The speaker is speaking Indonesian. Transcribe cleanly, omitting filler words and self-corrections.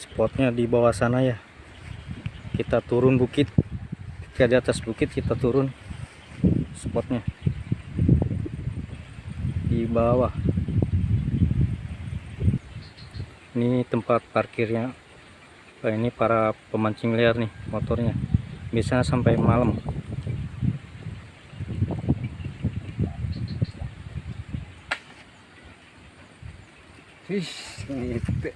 Spotnya di bawah sana ya. Kita turun bukit, ke di atas bukit kita turun. Spotnya di bawah. Ini tempat parkirnya. Ini para pemancing liar nih motornya. Biasanya sampai malam. Wih, gitu.